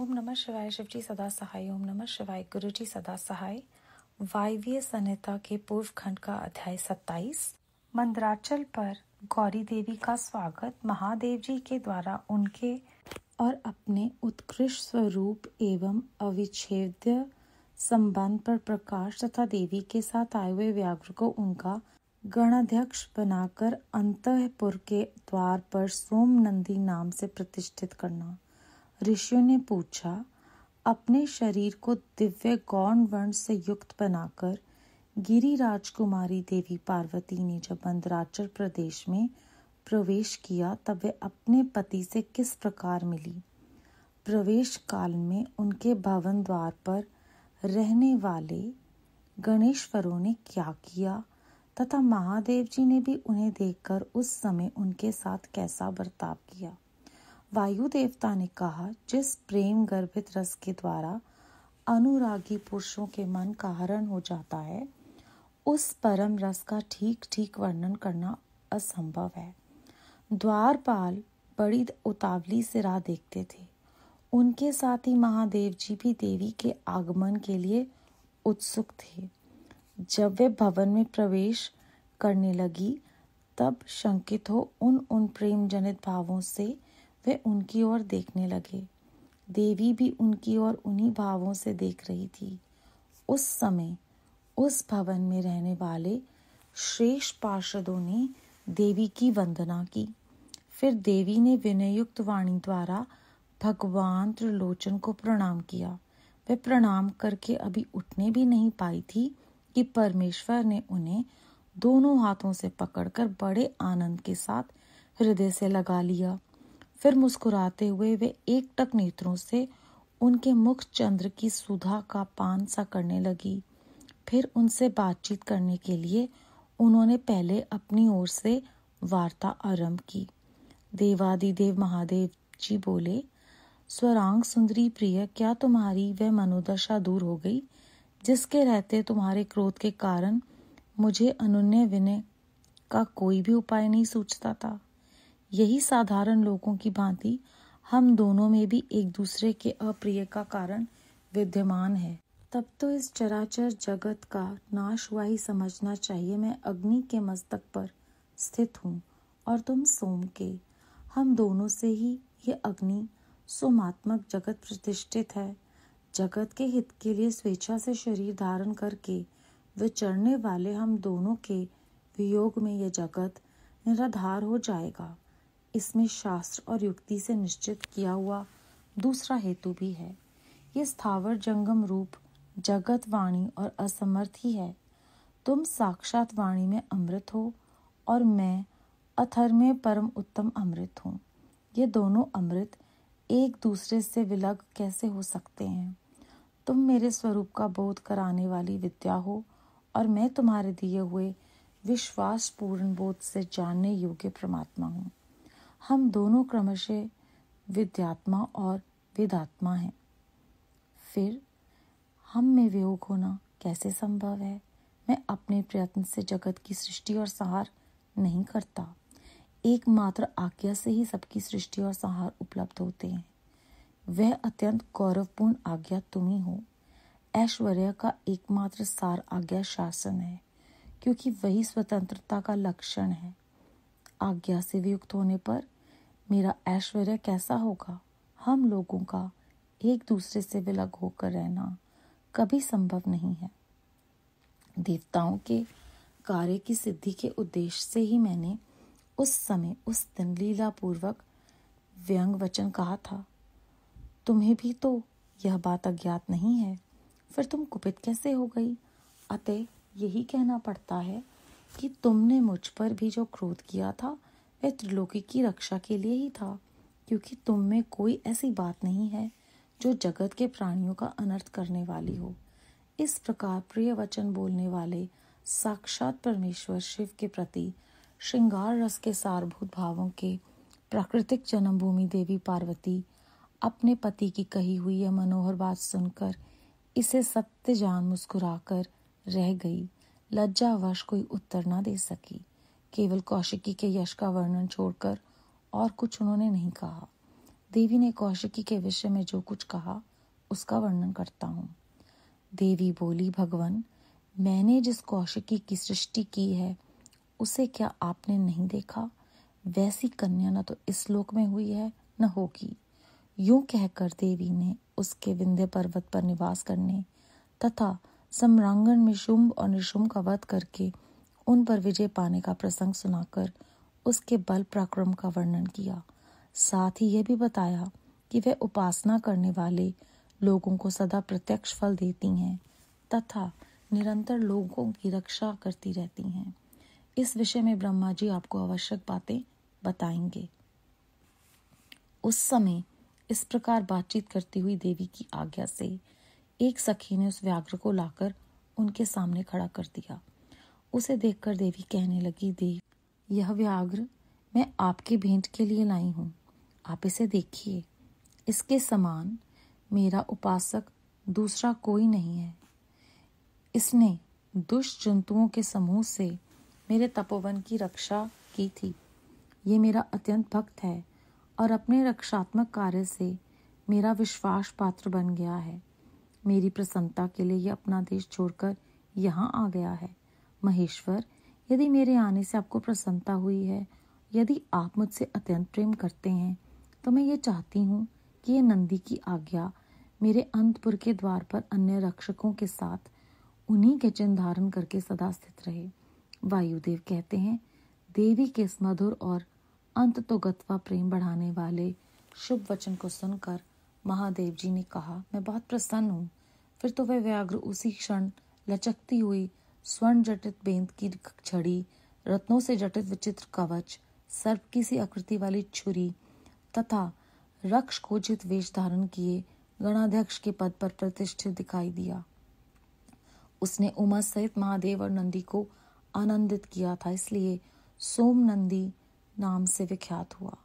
ओम नमः शिवाय। शिवजी सदा सहाय। ओम नमः शिवाय। गुरुजी सदा सहाय। वायव्य संहिता के पूर्व खंड का अध्याय 27। मंदराचल पर गौरी देवी का स्वागत। महादेव जी के द्वारा उनके और अपने उत्कृष्ट स्वरूप एवं अविच्छेद्य संबंध पर प्रकाश तथा देवी के साथ आए हुए व्याघ्र को उनका गणाध्यक्ष बनाकर अंतःपुर के द्वार पर सोमनंदी नाम से प्रतिष्ठित करना। ऋषियों ने पूछा, अपने शरीर को दिव्य गौण वर्ण से युक्त बनाकर गिरिराज कुमारी देवी पार्वती ने जब मंदराचल प्रदेश में प्रवेश किया तब वे अपने पति से किस प्रकार मिली। प्रवेश काल में उनके भवन द्वार पर रहने वाले गणेश्वरों ने क्या किया तथा महादेव जी ने भी उन्हें देखकर उस समय उनके साथ कैसा बर्ताव किया। वायु देवता ने कहा, जिस प्रेम गर्भित रस के द्वारा अनुरागी पुरुषों के मन का हरण हो जाता है, उस परम रस का ठीक ठीक वर्णन करना असंभव है। द्वारपाल बड़ी उतावली से राह देखते थे। उनके साथ ही महादेव जी भी देवी के आगमन के लिए उत्सुक थे। जब वे भवन में प्रवेश करने लगी तब शंकित हो उन प्रेम जनित भावों से वे उनकी ओर देखने लगे। देवी भी उनकी ओर उन्हीं भावों से देख रही थी। उस समय उस भवन में रहने वाले श्रेष्ठ पार्षदों ने देवी की वंदना की। फिर देवी ने विनययुक्त वाणी द्वारा भगवान त्रिलोचन को प्रणाम किया। वे प्रणाम करके अभी उठने भी नहीं पाई थी कि परमेश्वर ने उन्हें दोनों हाथों से पकड़कर बड़े आनंद के साथ हृदय से लगा लिया। फिर मुस्कुराते हुए वे एकटक नेत्रों से उनके मुख चंद्र की सुधा का पान सा करने लगी। फिर उनसे बातचीत करने के लिए उन्होंने पहले अपनी ओर से वार्ता आरंभ की। देवादिदेव महादेव जी बोले, स्वरांग सुंदरी प्रिय, क्या तुम्हारी वह मनोदशा दूर हो गई जिसके रहते तुम्हारे क्रोध के कारण मुझे अनुन्य विनय का कोई भी उपाय नहीं सूझता था। यही साधारण लोगों की भांति हम दोनों में भी एक दूसरे के अप्रिय का कारण विद्यमान है। तब तो इस चराचर जगत का नाश हुआ ही समझना चाहिए। मैं अग्नि के मस्तक पर स्थित हूँ और तुम सोम के। हम दोनों से ही ये अग्नि सोमात्मक जगत प्रतिष्ठित है। जगत के हित के लिए स्वेच्छा से शरीर धारण करके विचरने वाले हम दोनों के वियोग में यह जगत निराधार हो जाएगा। इसमें शास्त्र और युक्ति से निश्चित किया हुआ दूसरा हेतु भी है। ये स्थावर जंगम रूप जगत वाणी और असमर्थ ही है। तुम साक्षात वाणी में अमृत हो और मैं अथर में परम उत्तम अमृत हूँ। ये दोनों अमृत एक दूसरे से विलग कैसे हो सकते हैं। तुम मेरे स्वरूप का बोध कराने वाली विद्या हो और मैं तुम्हारे दिए हुए विश्वास पूर्ण बोध से जानने योग्य परमात्मा हूँ। हम दोनों क्रमशः विद्यात्मा और विदात्मा हैं। फिर हम में वियोग होना कैसे संभव है। मैं अपने प्रयत्न से जगत की सृष्टि और संहार नहीं करता। एकमात्र आज्ञा से ही सबकी सृष्टि और संहार उपलब्ध होते हैं। वह अत्यंत गौरवपूर्ण आज्ञा तुम ही हो। ऐश्वर्य का एकमात्र सार आज्ञा शासन है, क्योंकि वही स्वतंत्रता का लक्षण है। आज्ञा से वियुक्त होने पर मेरा ऐश्वर्य कैसा होगा। हम लोगों का एक दूसरे से विलग होकर रहना कभी संभव नहीं है। देवताओं के कार्य की सिद्धि के उद्देश्य से ही मैंने उस समय उस दिन लीला पूर्वक व्यंग वचन कहा था। तुम्हें भी तो यह बात अज्ञात नहीं है, फिर तुम कुपित कैसे हो गई। अतः यही कहना पड़ता है कि तुमने मुझ पर भी जो क्रोध किया था वह त्रिलोकी की रक्षा के लिए ही था, क्योंकि तुम में कोई ऐसी बात नहीं है जो जगत के प्राणियों का अनर्थ करने वाली हो। इस प्रकार प्रिय वचन बोलने वाले साक्षात परमेश्वर शिव के प्रति श्रृंगार रस के सारभूत भावों के प्राकृतिक जन्मभूमि देवी पार्वती अपने पति की कही हुई यह मनोहर बात सुनकर इसे सत्य जान मुस्कुराकर रह गई। लज्जावश कोई उत्तर न दे सकी। केवल कौशिकी के यश का वर्णन छोड़कर और कुछ उन्होंने नहीं कहा। देवी ने कौशिकी के विषय में जो कुछ कहा उसका वर्णन करता हूँ। देवी बोली, भगवान, मैंने जिस कौशिकी की सृष्टि की है उसे क्या आपने नहीं देखा? वैसी कन्या न तो इस लोक में हुई है न होगी। यूं कहकर देवी ने उसके विंध्य पर्वत पर निवास करने तथा सम्रांगण में शुंभ और निशुंभ का वध करके उन पर विजय पाने का प्रसंग सुनाकर उसके बल पराक्रम का वर्णन किया। साथ ही यह भी बताया कि वह उपासना करने वाले लोगों को सदा प्रत्यक्ष फल देती हैं तथा निरंतर लोगों की रक्षा करती रहती हैं। इस विषय में ब्रह्मा जी आपको आवश्यक बातें बताएंगे। उस समय इस प्रकार बातचीत करती हुई देवी की आज्ञा से एक सखी ने उस व्याघ्र को लाकर उनके सामने खड़ा कर दिया। उसे देखकर देवी कहने लगी, देव, यह व्याघ्र मैं आपकी भेंट के लिए लाई हूँ। आप इसे देखिए। इसके समान मेरा उपासक दूसरा कोई नहीं है। इसने दुष्ट जंतुओं के समूह से मेरे तपोवन की रक्षा की थी। ये मेरा अत्यंत भक्त है और अपने रक्षात्मक कार्य से मेरा विश्वास पात्र बन गया है। मेरी प्रसन्नता के लिए ये अपना देश छोड़कर यहाँ आ गया है। महेश्वर, यदि मेरे आने से आपको प्रसन्नता हुई है, यदि आप मुझसे अत्यंत प्रेम करते हैं, तो मैं ये चाहती हूँ कि ये नंदी की आज्ञा मेरे अंतपुर के द्वार पर अन्य रक्षकों के साथ उन्हीं के चिन्ह धारण करके सदा स्थित रहे। वायुदेव कहते हैं, देवी के इस मधुर और अंत तो गत्वा प्रेम बढ़ाने वाले शुभ वचन को सुनकर महादेव जी ने कहा, मैं बहुत प्रसन्न हूँ। फिर तो वह व्याघ्र उसी क्षण लचकती हुई स्वर्ण जटित बेंत की छड़ी, रत्नों से जटित विचित्र कवच, सर्प की सी आकृति वाली छुरी तथा रक्ष खोजित वेश धारण किए गणाध्यक्ष के पद पर प्रतिष्ठित दिखाई दिया। उसने उमा सहित महादेव और नंदी को आनंदित किया था, इसलिए सोम नंदी नाम से विख्यात हुआ।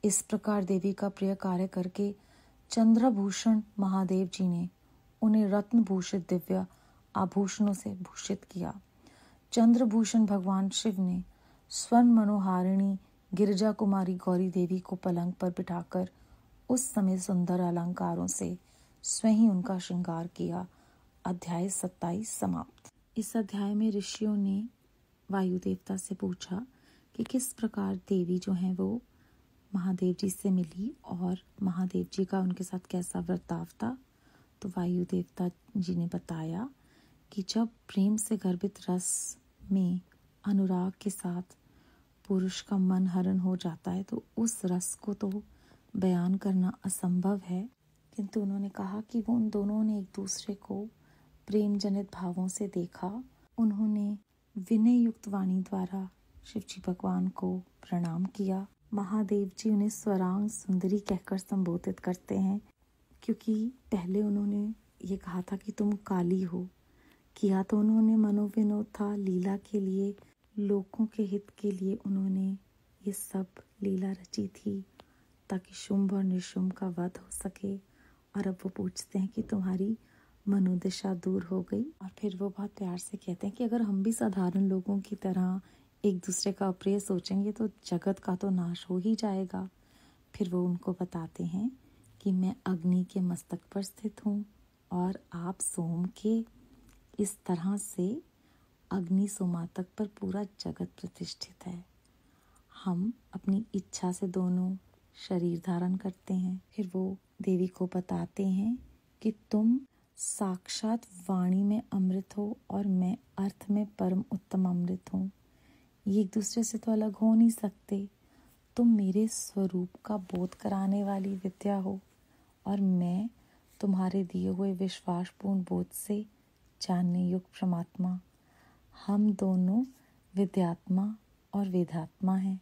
इस प्रकार देवी का प्रिय कार्य करके चंद्रभूषण महादेव जी ने उन्हें रत्न भूषित दिव्य आभूषणों से भूषित किया। चंद्रभूषण भगवान शिव ने स्वर्ण मनोहारिणी गिरिजा कुमारी गौरी देवी को पलंग पर बिठाकर उस समय सुंदर अलंकारों से स्वयं उनका श्रृंगार किया। अध्याय 27 समाप्त। इस अध्याय में ऋषियों ने वायु देवता से पूछा कि किस प्रकार देवी जो है वो महादेव जी से मिली और महादेव जी का उनके साथ कैसा बर्ताव था। तो वायु देवता जी ने बताया कि जब प्रेम से गर्भित रस में अनुराग के साथ पुरुष का मन हरण हो जाता है तो उस रस को तो बयान करना असंभव है, किंतु उन्होंने कहा कि वो उन दोनों ने एक दूसरे को प्रेम जनित भावों से देखा। उन्होंने विनय युक्त वाणी द्वारा शिवजी भगवान को प्रणाम किया। महादेव जी उन्हें स्वरांग सुंदरी कहकर संबोधित करते हैं, क्योंकि पहले उन्होंने ये कहा था कि तुम काली हो। किया तो उन्होंने मनोविनोद था, लीला के लिए, लोगों के हित के लिए उन्होंने ये सब लीला रची थी ताकि शुंभ और निशुंभ का वध हो सके। और अब वो पूछते हैं कि तुम्हारी मनोदशा दूर हो गई। और फिर वो बहुत प्यार से कहते हैं कि अगर हम भी साधारण लोगों की तरह एक दूसरे का अप्रिय सोचेंगे तो जगत का तो नाश हो ही जाएगा। फिर वो उनको बताते हैं कि मैं अग्नि के मस्तक पर स्थित हूँ और आप सोम के। इस तरह से अग्नि सोमातक पर पूरा जगत प्रतिष्ठित है। हम अपनी इच्छा से दोनों शरीर धारण करते हैं। फिर वो देवी को बताते हैं कि तुम साक्षात वाणी में अमृत हो और मैं अर्थ में परम उत्तम अमृत हूँ। ये एक दूसरे से तो अलग हो नहीं सकते। तुम मेरे स्वरूप का बोध कराने वाली विद्या हो और मैं तुम्हारे दिए हुए विश्वासपूर्ण बोध से जानने युक्त परमात्मा। हम दोनों विद्यात्मा और वेदात्मा हैं,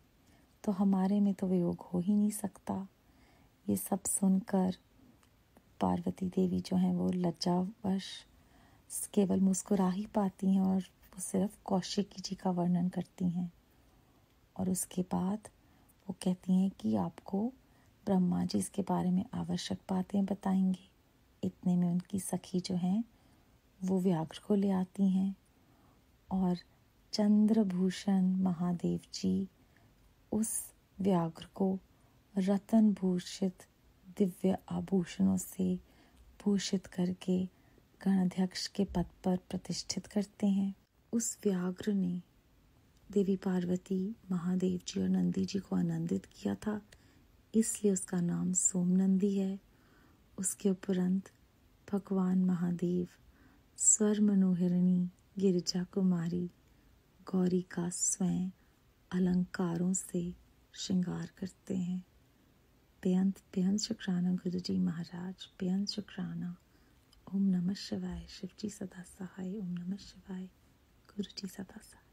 तो हमारे में तो वियोग हो ही नहीं सकता। ये सब सुनकर पार्वती देवी जो हैं वो लज्जावश केवल मुस्कुरा ही पाती हैं और वो सिर्फ कौशिकी जी का वर्णन करती हैं। और उसके बाद वो कहती हैं कि आपको ब्रह्मा जी इसके बारे में आवश्यक बातें बताएंगे। इतने में उनकी सखी जो हैं वो व्याघ्र को ले आती हैं और चंद्रभूषण महादेव जी उस व्याघ्र को रतन भूषित दिव्य आभूषणों से भूषित करके गणाध्यक्ष के पद पर प्रतिष्ठित करते हैं। उस व्याघ्र ने देवी पार्वती, महादेव जी और नंदी जी को आनंदित किया था, इसलिए उसका नाम सोमनंदी है। उसके उपरांत भगवान महादेव स्वर मनोहरिणी गिरिजा कुमारी गौरी का स्वयं अलंकारों से श्रृंगार करते हैं। बेअंत शुक्राना गुरु जी महाराज, बेअंत शुक्राना। ओम नमः शिवाय। शिव जी सदा सहाय। ओम नमः शिवाय। गुरु जी सदा सहाय।